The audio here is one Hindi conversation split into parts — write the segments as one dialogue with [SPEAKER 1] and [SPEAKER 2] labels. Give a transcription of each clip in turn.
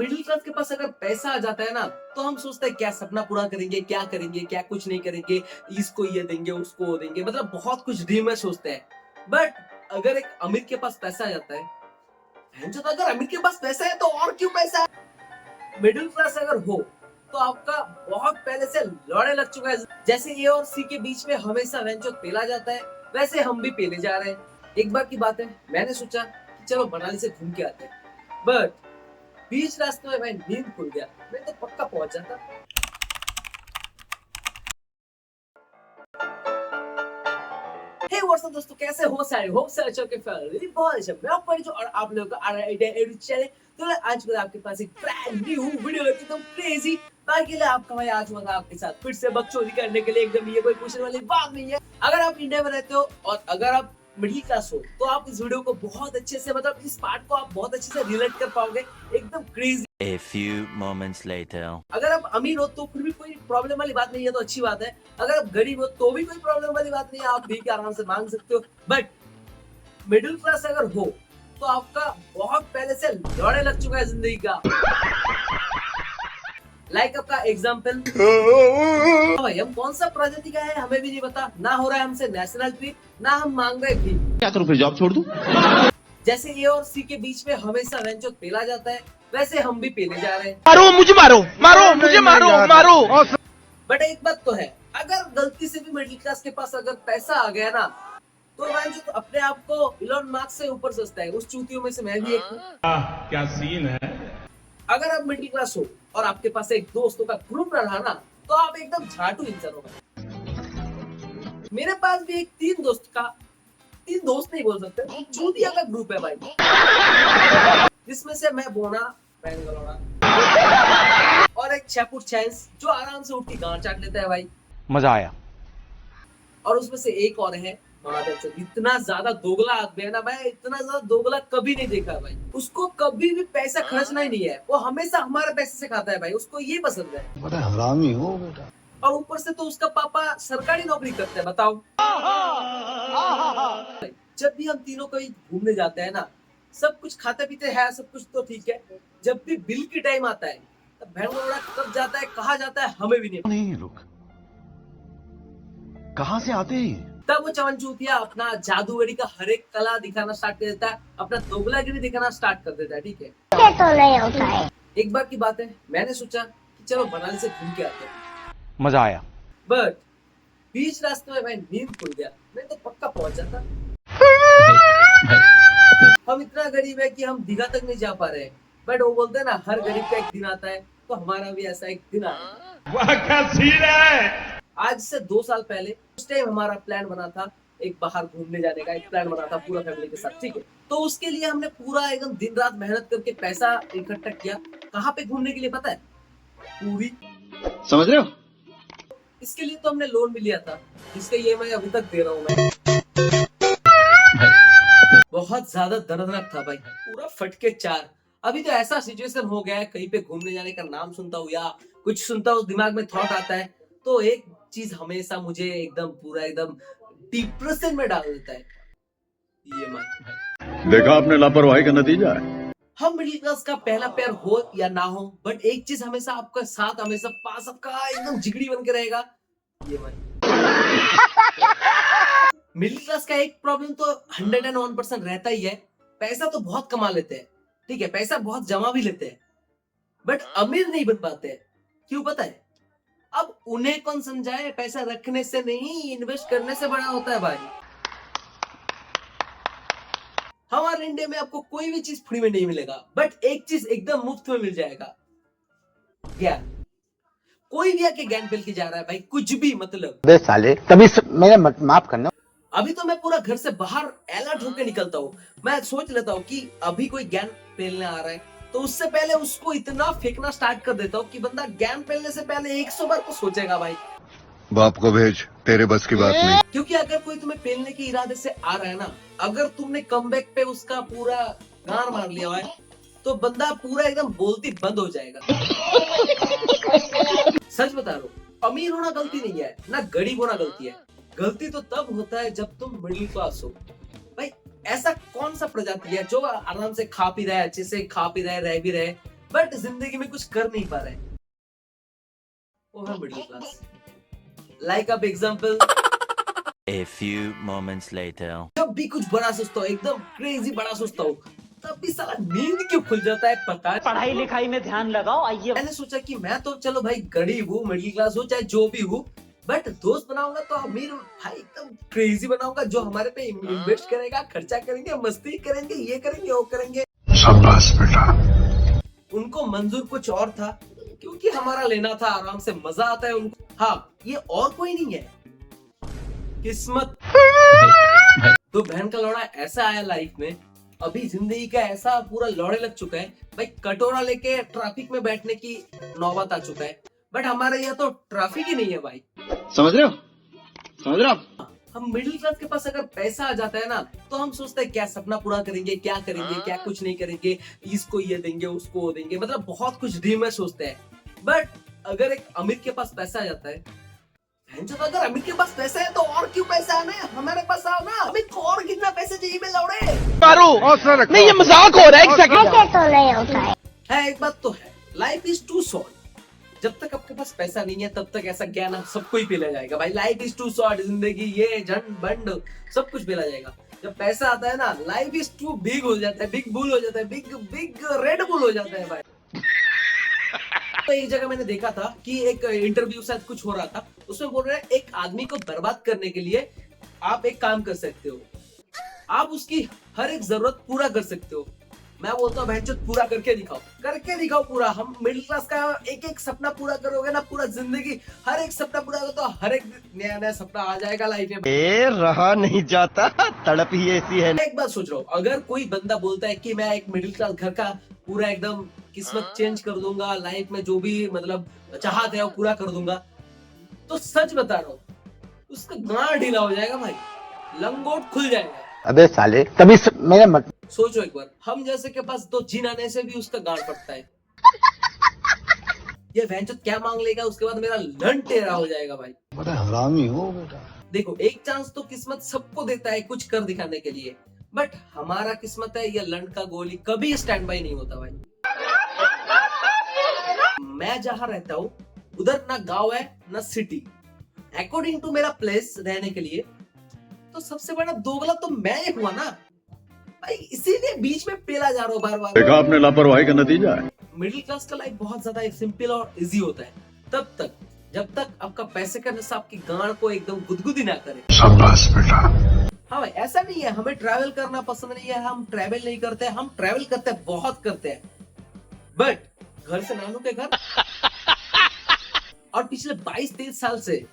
[SPEAKER 1] मिडिल क्लास के पास अगर पैसा आ जाता है ना, तो हम सोचते हैं क्या सपना पूरा करेंगे, क्या करेंगे, क्या कुछ नहीं करेंगे, इसको ये देंगे, उसको वो देंगे, मतलब बहुत कुछ ड्रीम में सोचते हैं। बट अगर एक अमीर के पास पैसा आ जाता है, तो अगर अमीर के पास पैसा है तो और क्यों पैसा है। मिडिल क्लास अगर हो तो आपका बहुत पहले से लड़े लग चुका है। जैसे ए और सी के बीच में हमेशा वेंचो पेला जाता है, वैसे हम भी पेले जा रहे हैं। एक बार की बात है, मैंने सोचा कि चलो मनाली से घूम के आते हैं, बट बीच रास्ते में मैं नींद खुल गया, मैं तो पक्का पहुंच जाता। हे व्हाट्सअप दोस्तों, कैसे हो सारे? होप से अच्छे के फैमिली बहुत अच्छा। मैं आपको जो और आप लोगों का एडु चैनल। तो आज मैं आपके पास एक ब्रांड न्यू वीडियो लेके एकदम क्रेजी ताकि लिए आपका भाई आज मैं आपके साथ फिर से बकचोदी करने के लिए एकदम ये कोई पूछने वाली बात नहीं है। अगर आप इंडिया में रहते हो और अगर आप मिडिल क्लास हो तो आप इस वीडियो को बहुत अच्छे से, मतलब इस पार्ट को आप बहुत अच्छे से रिलेट कर पाओगे, एकदम crazy.
[SPEAKER 2] A few moments later.
[SPEAKER 1] अगर आप अमीर हो तो फिर भी कोई प्रॉब्लम वाली बात नहीं है, तो अच्छी बात है। अगर आप गरीब हो तो भी कोई प्रॉब्लम वाली बात नहीं है, आप भी आराम से मांग सकते हो। बट मिडिल क्लास अगर हो तो आपका बहुत पहले से लड़े लग चुका है जिंदगी का। लाइक आपका एग्जाम्पल, भाई हम कौन सा प्रजाति का है हमें भी नहीं पता, ना हो रहा है हमसे नेशनल ट्रिप, ना हम मांग रहे भी।
[SPEAKER 3] क्या करूं, फिर जॉब छोड़ दूं?
[SPEAKER 1] जैसे ए और सी के बीच में हमेशा वेंचो पेला जाता है, वैसे हम भी पेले जा रहे हैं।
[SPEAKER 3] मारो मुझे, मारो मुझे, मारो।
[SPEAKER 1] बट एक बात तो है, अगर गलती से भी मिडिल क्लास के पास अगर पैसा आ गया ना, तो वेंचो तो अपने आप को इलॉन मस्क से ऊपर सोचता है। उस चूतियों में से मैं भी एक हूँ।
[SPEAKER 3] क्या सीन है।
[SPEAKER 1] अगर आप मिडिल क्लास हो और आपके पास एक दोस्तों का ग्रुप रहा ना, तो आप एकदम झाटू इंसान हो। मेरे पास भी एक तीन दोस्त नहीं बोल सकते, चूतिया का ग्रुप है भाई, जिसमें से मैं बोना, और एक छपुट चैंस जो आराम से उठ के गांड चाट लेता है भाई।
[SPEAKER 3] मजा आया।
[SPEAKER 1] और उसमें से एक और है महादेव से। इतना ज्यादा दोगला आदमी है ना भाई, इतना ज्यादा दोगला कभी नहीं देखा भाई। उसको कभी भी पैसा खर्चना ही नहीं है, वो हमेशा हमारे पैसे से खाता है भाई, उसको ये पसंद है।
[SPEAKER 4] बड़ा हरामी हो बेटा।
[SPEAKER 1] और ऊपर से तो उसका पापा सरकारी नौकरी करते हैं, बताओ। जब भी हम तीनों कहीं घूमने जाते हैं ना, सब कुछ खाते पीते हैं, सब कुछ तो ठीक है। जब भी बिल की टाइम आता है तब भैंगोड़ा कब जाता है, कहाँ जाता है, हमें भी नहीं
[SPEAKER 4] लोग कहाँ से आते हैं?
[SPEAKER 1] तब वो चवन चूतिया अपना जादूगरी का हर एक कला दिखाना स्टार्ट कर देता है, अपना दोगलागिरी दिखाना स्टार्ट कर देता है। ठीक है,
[SPEAKER 5] ये तो नहीं होता है।
[SPEAKER 1] एक बार की बात है, मैंने सोचा कि चलो मनाली से घूम के आते हैं,
[SPEAKER 3] मजा आया।
[SPEAKER 1] बट बीच रास्ते में मैं नींद खुल गया, मैं तो पक्का पहुंच जाता। हम इतना गरीब है कि हम दीघा तक नहीं जा पा रहे हैं, बट वो बोलते हैं ना हर गरीब का एक दिन आता है, तो हमारा भी ऐसा एक दिन आया।
[SPEAKER 3] वाह क्या सीन है।
[SPEAKER 1] आज से 2 साल पहले उस टाइम हमारा प्लान बना था, एक बाहर घूमने जाने का एक प्लान बना था पूरा फैमिली के साथ। ठीक है, तो उसके लिए हमने पूरा एकदम दिन रात मेहनत करके पैसा इकट्ठा किया। कहाँ पे घूमने के लिए पता है? पूरी।
[SPEAKER 4] समझ रहे हो?
[SPEAKER 1] इसके लिए तो हमने लोन भी लिया था, जिसका ईएमआई अभी तक दे रहा हूँ मैं। बहुत ज्यादा दर्दनाक था भाई, पूरा फटके 4। अभी तो ऐसा सिचुएशन हो गया है, कहीं पे घूमने जाने का नाम सुनता हूँ या कुछ सुनता हूँ, दिमाग में थॉट आता है तो एक चीज हमेशा मुझे एकदम पूरा एकदम डिप्रेशन में डाल देता है, ईएमआई।
[SPEAKER 4] देखा आपने लापरवाही का नतीजा है।
[SPEAKER 1] हम मिडिल क्लास का पहला पैर हो या ना हो, बट एक चीज हमेशा आपका साथ, हमेशा पास आपका एकदम जिगड़ी बन के रहेगा, ईएमआई। मिडिल क्लास का एक प्रॉब्लम तो 101% रहता ही है, पैसा तो बहुत कमा लेते हैं, ठीक है, पैसा बहुत जमा भी लेते हैं, बट अमीर नहीं बन पाते हैं। क्यों पता है? अब उन्हें कौन समझाए, पैसा रखने से नहीं इन्वेस्ट करने से बड़ा होता है भाई। हमारे इंडिया में आपको कोई भी चीज फ्री में नहीं मिलेगा, बट एक चीज एकदम मुफ्त में मिल जाएगा, ज्ञान। कोई भी आके ज्ञान पेल के जा रहा है भाई, कुछ भी, मतलब
[SPEAKER 4] बे साले तभी मेरे माफ करना।
[SPEAKER 1] अभी तो मैं पूरा घर से बाहर अलर्ट होकर निकलता हूँ। मैं सोच लेता हूँ कि अभी कोई ज्ञान पेलने आ रहा है, तो उससे पहले उसको इतना फेंकना स्टार्ट कर देता हूँ कि बंदा ज्ञान पेलने से पहले 100 बार को सोचेगा भाई।
[SPEAKER 4] बाप को भेज, तेरे बस की बात नहीं।
[SPEAKER 1] क्योंकि अगर कोई तुम्हें पेलने के इरादे से आ रहा है ना, अगर तुमने कमबैक पे उसका पूरा गार मार लिया है, तो बंदा पूरा एकदम बोलती बंद हो जाएगा। सच बता रहा हूँ, अमीर होना गलती नहीं है, ना गरीब होना गलती है। गलती तो तब होता है जब तुम मिडिल क्लास हो भाई। ऐसा कौन सा प्रजाति है जो आराम से खा पी रहा है, अच्छे से खा पी रहा है, रह भी रहे, बट जिंदगी में कुछ कर नहीं पा रहे, वो है मिडिल क्लास। लाइक अब example,
[SPEAKER 2] A few moments later.
[SPEAKER 1] जब भी कुछ बड़ा सोचता हूँ, एकदम क्रेजी बड़ा सोचता हूँ, तब भी साला नींद क्यों खुल जाता है पता है।
[SPEAKER 5] पढ़ाई लिखाई में ध्यान लगाओ। आइए,
[SPEAKER 1] मैंने सोचा कि मैं तो चलो भाई गरीब हूँ, मिडिल क्लास हूँ, चाहे जो भी हूँ, बट दोस्त बनाऊंगा तो अमीर भाई एकदम क्रेजी बनाऊंगा, जो हमारे पे इन्वेस्ट करेगा, खर्चा करेंगे, मस्ती करेंगे, ये करेंगे, वो करेंगे।
[SPEAKER 4] शाबाश बेटा।
[SPEAKER 1] उनको मंजूर कुछ और था, क्योंकि हमारा लेना था, आराम से मजा आता है उनको। हाँ, ये और कोई नहीं है, किस्मत। तो बहन का लौड़ा ऐसा आया लाइफ में, अभी जिंदगी का ऐसा पूरा लौड़े लग चुका है भाई, कटोरा लेके ट्रैफिक में बैठने की नौबत आ चुका है। बट हमारे यहाँ तो ट्रैफिक ही नहीं है भाई,
[SPEAKER 4] समझ रहे हो? समझ रहे हो आप?
[SPEAKER 1] हम मिडिल क्लास के पास अगर पैसा आ जाता है ना, तो हम सोचते हैं क्या सपना पूरा करेंगे, क्या करेंगे, क्या कुछ नहीं करेंगे, इसको ये देंगे, उसको वो देंगे, मतलब बहुत कुछ ड्रीम में सोचते हैं। बट अगर एक अमीर के पास पैसा आ जाता है, अगर अमीर के पास पैसा है तो और क्यों पैसा आना है, हमारे पास आओ ना, अमीर को और कितना पैसे चाहिए मैं लौड़े।
[SPEAKER 3] मारो नहीं, ये मजाक हो रहा है। एक सेकंड।
[SPEAKER 6] तो नहीं होता है।
[SPEAKER 1] एक बात तो है, लाइफ इज टू शॉर्ट। जब तक आपके पास पैसा नहीं है, तब तक ऐसा ज्ञान आप सबको ही पिला जाएगा भाई। लाइफ इज टू शॉर्ट, जिंदगी ये झंड बंड सब कुछ पिला जाएगा। जब पैसा आता है ना, लाइफ इज टू बिग हो जाता है, बिग बुल हो जाता है, बिग बिग रेड बुल हो जाता है भाई। तो एक जगह मैंने देखा था कि एक इंटरव्यू शायद कुछ हो रहा था, उसमें बोल रहे हैं एक आदमी को बर्बाद करने के लिए आप एक काम कर सकते हो, आप उसकी हर एक जरूरत पूरा कर सकते हो। मैं बोलता हूँ भैंचोद पूरा करके दिखाओ पूरा। हम मिडिल क्लास का एक एक सपना पूरा करोगे ना, पूरा जिंदगी हर एक सपना पूरा करो तो हर एक नया नया सपना आ जाएगा लाइफ में।
[SPEAKER 7] रहा नहीं जाता, तड़प ही ऐसी है।
[SPEAKER 1] एक बात सोच रहा हूँ, अगर कोई बंदा बोलता है कि मैं एक मिडिल क्लास घर का पूरा एकदम किस्मत चेंज कर दूंगा, लाइफ में जो भी मतलब चाहत है वो पूरा कर दूंगा, तो सच बता रहा हूँ उसका गांड ढीला हो जाएगा भाई, लंगोट खुल जाएगा।
[SPEAKER 4] अबे साले, तभी मेरे मत।
[SPEAKER 1] सोचो एक बार, हम जैसे के पास तो जीन आने से भी उसका गांड पड़ता है। ये भैंचोद क्या मांग लेगा, उसके बाद मेरा लन टेढ़ा हो जाएगा भाई।
[SPEAKER 4] बड़ा हरामी हो बेटा।
[SPEAKER 1] देखो, एक चांस तो किस्मत सबको देता है कुछ कर दिखाने के लिए, बट हमारा किस्मत है ये लन का गोली कभी स्टैंड बाई नहीं होता भाई। मैं जहां रहता हूँ उधर ना गांव है ना सिटी। अकॉर्डिंग टू मेरा प्लेस रहने के लिए तो सबसे बड़ा दोगला तो मैं ही हुआ ना भाई, इसीलिए बीच में पेला जा रहा हूँ बार बार।
[SPEAKER 4] देखा आपने, लापरवाही का नतीजा है।
[SPEAKER 1] मिडिल क्लास का लाइफ बहुत ज्यादा सिंपल और इजी होता है तब तक जब तक आपका पैसे का नशा आपकी गांड को एकदम गुदगुदी ना करे।
[SPEAKER 4] शाबाश बेटा।
[SPEAKER 1] हाँ भाई, ऐसा नहीं है हमें ट्रैवल करना पसंद नहीं है, हम ट्रैवल नहीं करते, हम ट्रैवल करते हैं, बहुत करते हैं, बट घर से नानू के घर और पिछले 22-23 साल से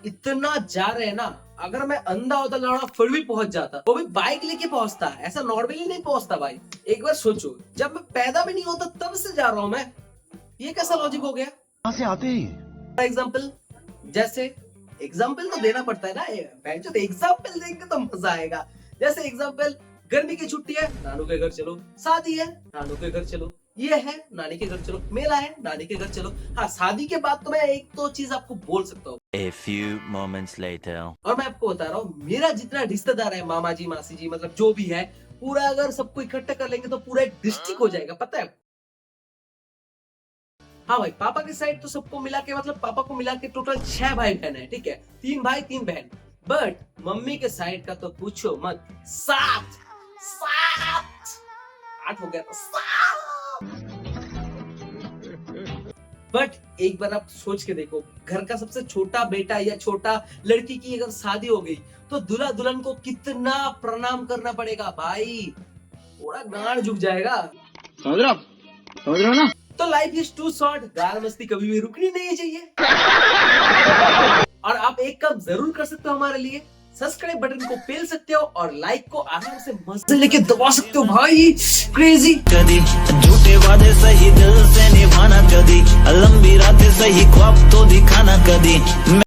[SPEAKER 1] इतना जा रहे हैं ना, अगर मैं अंधा होता लौड़ा फिर भी पहुंच जाता, वो भी बाइक लेके पहुंचता, ऐसा नॉर्मली नहीं पहुंचता भाई। एक बार सोचो, जब मैं पैदा भी नहीं होता तब से जा रहा हूं मैं, ये कैसा लॉजिक हो गया?
[SPEAKER 7] कहाँ से आते ही?
[SPEAKER 1] एग्जाम्पल, जैसे एग्जाम्पल तो देना पड़ता है ना, एग्जाम्पल देंगे तो मजा आएगा। जैसे एग्जाम्पल, गर्मी की छुट्टी है, नानू के घर चलो, शादी है, नानू के घर चलो, ये है नानी के घर चलो, मेला है नानी के घर चलो। हाँ, शादी के बाद तो मैं एक तो चीज आपको बोल सकता हूँ,
[SPEAKER 2] A few moments later.
[SPEAKER 1] और मैं आपको बता रहा हूँ, मेरा जितना रिश्तेदार है, मामा जी मासी जी मतलब जो भी है, पूरा अगर सबको इकट्ठा कर लेंगे तो पूरा एक डिस्ट्रिक्ट हो जाएगा, पता है। हाँ भाई, पापा की साइड तो सबको मिला के मतलब पापा को मिला के टोटल 6 भाई बहन है, ठीक है, 3 भाई 3 बहन। बट मम्मी के साइड का तो पूछो मत, 7 8 हो गया तो 7। बट एक बार आप सोच के देखो, घर का सबसे छोटा बेटा या छोटा लड़की की अगर शादी हो गई तो दूल्हा दुल्हन को कितना प्रणाम करना पड़ेगा भाई, थोड़ा गांड झुक जाएगा।
[SPEAKER 4] समझ रहे हो ना?
[SPEAKER 1] तो लाइफ इज टू शॉर्ट, गाल मस्ती कभी भी रुकनी नहीं चाहिए। और आप एक काम जरूर कर सकते हो हमारे लिए, सब्सक्राइब बटन को पेल सकते हो और लाइक को आराम से मजे लेके दबा सकते हो भाई, क्रेजी।
[SPEAKER 8] कदी झूठे वादे सही दिल से निभाना, कदी लंबी रातें सही ख्वाब तो दिखाना, कदी